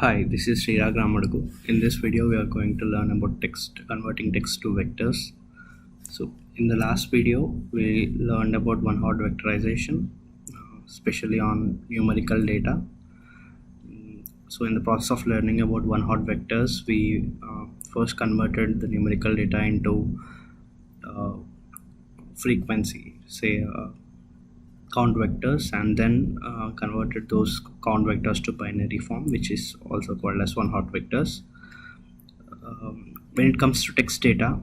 Hi, this is Srirag Ramadugu. In this video, we are going to learn about converting text to vectors. So, in the last video, we learned about one-hot vectorization, especially on numerical data. So, in the process of learning about one-hot vectors, we first converted the numerical data into uh, frequency, say count vectors, and then converted those count vectors to binary form, which is also called as one-hot vectors. When it comes to text data,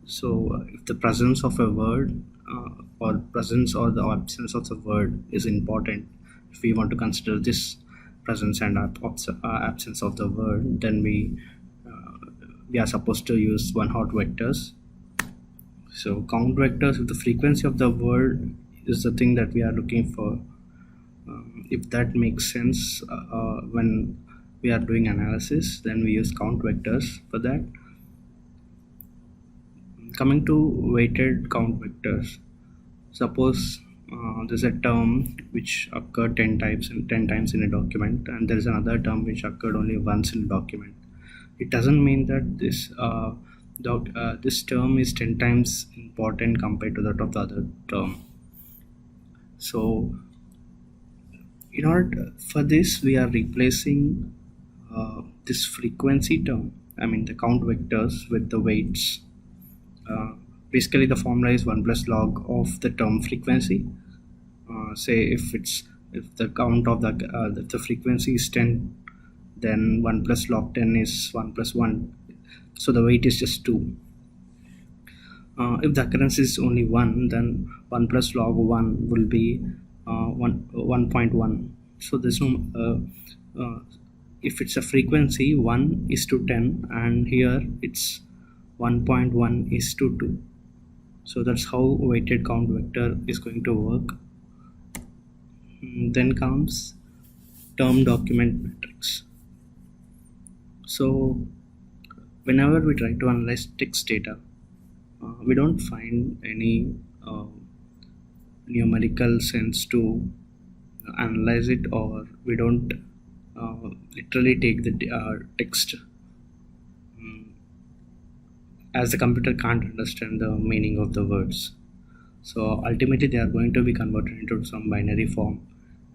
so if the presence of a word or presence or the absence of the word is important, if we want to consider this presence and absence of the word, then we are supposed to use one-hot vectors. So count vectors, if the frequency of the word is the thing that we are looking for, if that makes sense when we are doing analysis, then we use count vectors for that. Coming to weighted count vectors, suppose there's a term which occurred 10 times in a document, and there is another term which occurred only once in a document. It doesn't mean that this term is 10 times important compared to that of the other term. So in order for this, we are replacing this frequency term, I mean the count vectors, with the weights. Basically the formula is 1 plus log of the term frequency. Say if the count of if the frequency is 10, then 1 plus log 10 is 1 plus 1, so the weight is just 2. If the occurrence is only 1, then 1 plus log 1 will be 1.1. So there's no if it's a frequency 1 is to 10, and here it's 1.1 is to 2. So that's how weighted count vector is going to work. Then comes term document matrix. So whenever we try to analyze text data, we don't find any numerical sense to analyze it, or we don't literally take the text, as the computer can't understand the meaning of the words. So ultimately they are going to be converted into some binary form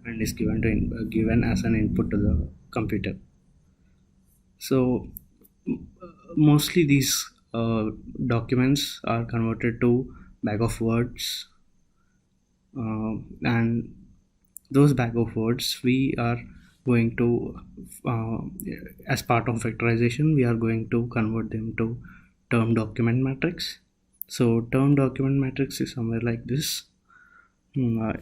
and is given as an input to the computer. So mostly these documents are converted to bag of words, and those bag of words we are going to as part of vectorization, we are going to convert them to term document matrix. So term document matrix is somewhere like this. So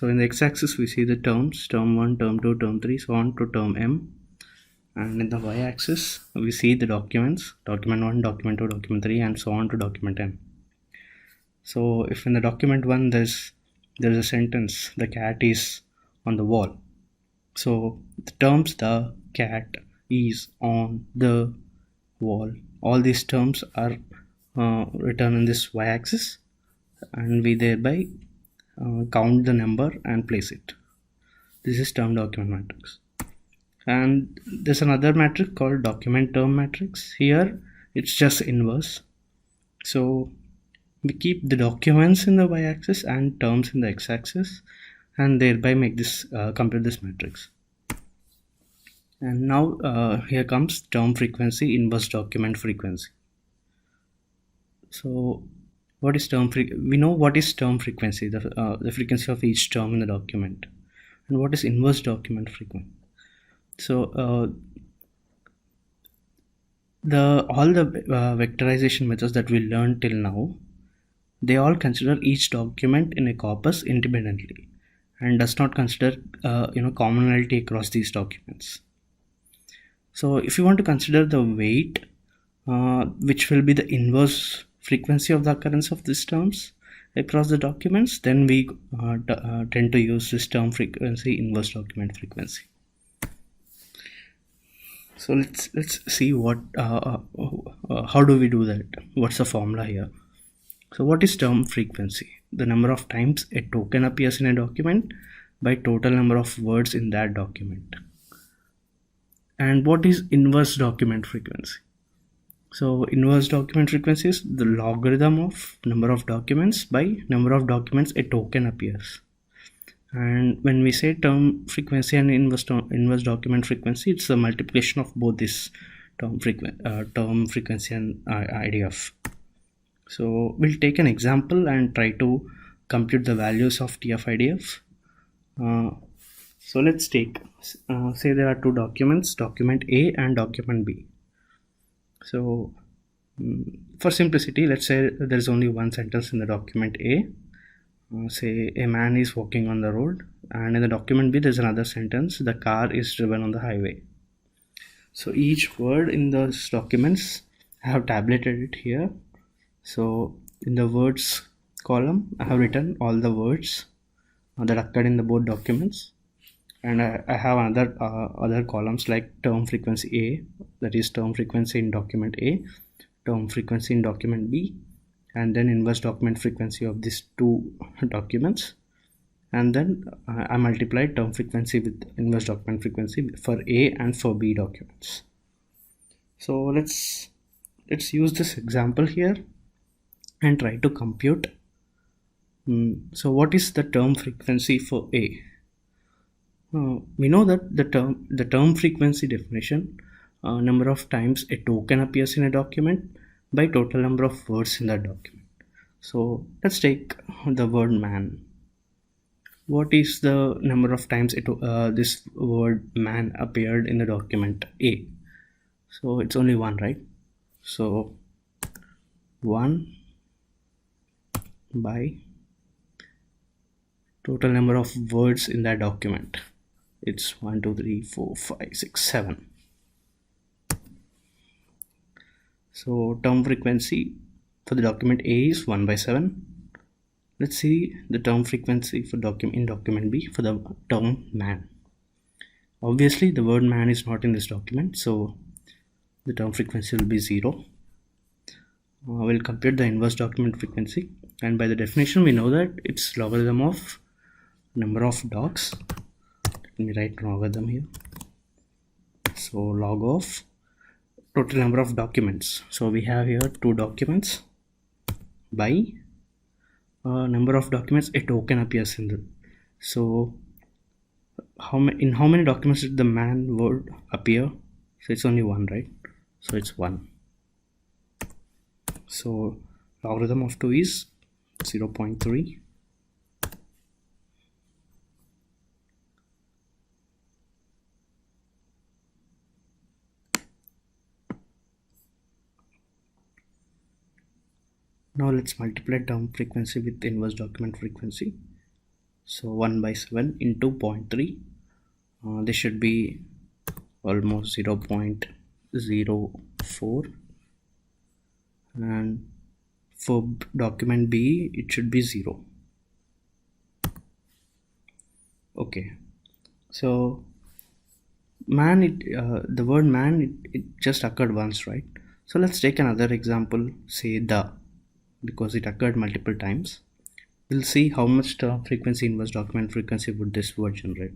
in the x-axis we see the terms, term 1, term 2, term 3, so on to term m, and in the y-axis we see the documents, document 1, document 2, document 3, and so on to document m. So if in the document 1 there's a sentence, the cat is on the wall, so the terms the cat is on the wall, all these terms are written in this y-axis, and we thereby count the number and place it. This is term document matrix. And there's another matrix called document term matrix. Here it's just inverse, so we keep the documents in the y-axis and terms in the x-axis, and thereby make this compute this matrix. And now here comes term frequency inverse document frequency. So what is we know what is term frequency, the frequency of each term in the document. And what is inverse document frequency? So all the vectorization methods that we learned till now, they all consider each document in a corpus independently and does not consider commonality across these documents. So if you want to consider the weight, which will be the inverse frequency of the occurrence of these terms across the documents, then we tend to use this term frequency inverse document frequency. So let's see what how do we do that. What's the formula here? So what is term frequency? The number of times a token appears in a document by total number of words in that document. And what is inverse document frequency? So inverse document frequency is the logarithm of number of documents by number of documents a token appears. And when we say term frequency and inverse document frequency, it's a multiplication of both this term frequency and IDF. So we'll take an example and try to compute the values of TF-IDF. So let's take, say there are two documents, document A and document B. So for simplicity, let's say there's only one sentence in the document A. Say a man is walking on the road, and in the document B there's another sentence, the car is driven on the highway. So each word in those documents, I have tabulated it here. So in the words column, I have written all the words that occurred in the both documents, and I have other columns like term frequency A, that is term frequency in document A, term frequency in document B, and then inverse document frequency of these two documents, and then I multiplied term frequency with inverse document frequency for A and for B documents. So let's use this example here and try to compute. So what is the term frequency for A? We know that the term frequency definition, number of times a token appears in a document by total number of words in that document. So let's take the word man. What is the number of times this word man appeared in the document A? So it's only one, right? So 1 by total number of words in that document. It's 1, 2, 3, 4, 5, 6, 7. So term frequency for the document A is 1 by 7. Let's see the term frequency for document B for the term man. Obviously the word man is not in this document, so the term frequency will be 0. We'll compute the inverse document frequency, and by the definition we know that it's logarithm of number of docs. Let me write logarithm here. So log of total number of documents. So we have here two documents by number of documents a token appears in them. So in how many documents did the man word appear? So it's only one, right? So it's 1. So logarithm of 2 is 0.3. Now let's multiply term frequency with inverse document frequency. So 1 by 7 into 0.3. This should be almost 0.04, and for document B it should be 0. Okay, so man, the word man, it just occurred once, right? So let's take another example, say the, because it occurred multiple times. We'll see how much term frequency inverse document frequency would this word generate.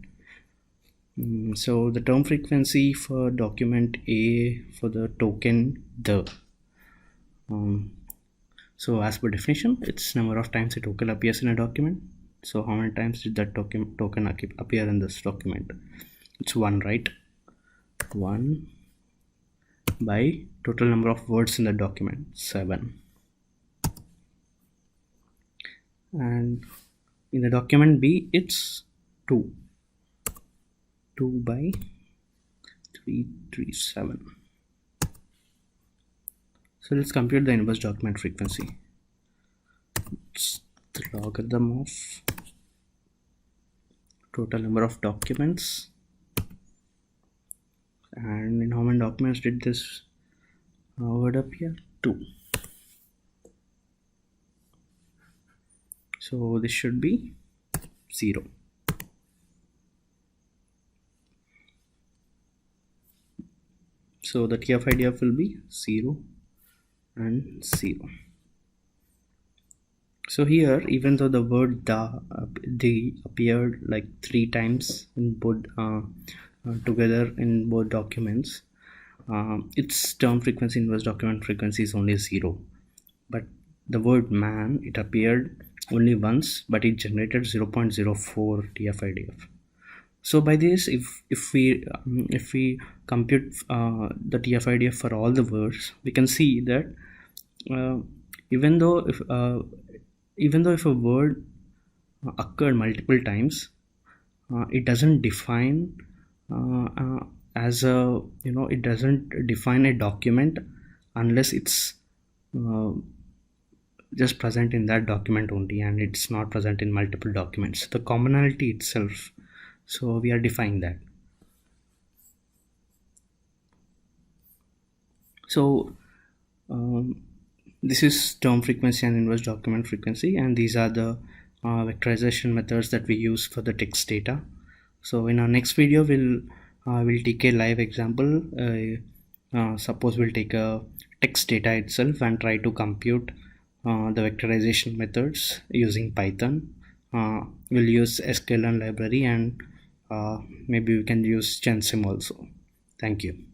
So the term frequency for document A for the token the, so as per definition, it's number of times a token appears in a document. So how many times did that token appear in this document? It's 1, right? 1 by total number of words in the document, 7. And in the document B it's 2 by 337. So let's compute the inverse document frequency. It's the logarithm of total number of documents, and in how many documents did this word appear? 2. So this should be 0. So the TF-IDF will be 0 and 0. So here, even though the word the appeared like 3 times in both together in both documents, its term frequency inverse document frequency is only 0. But the word man, it appeared only once, but it generated 0.04 TF-IDF. So by this, if we compute the TF-IDF for all the words, we can see that uh, even though if a word occurred multiple times, it doesn't define as a it doesn't define a document unless it's uh, just present in that document only, and it's not present in multiple documents, the commonality itself. So we are defining that. So this is term frequency and inverse document frequency, and these are the vectorization methods that we use for the text data. So in our next video, we'll take a live example. Suppose we'll take a text data itself and try to compute the vectorization methods using Python. We'll use sklearn library, and maybe we can use GenSim also. Thank you.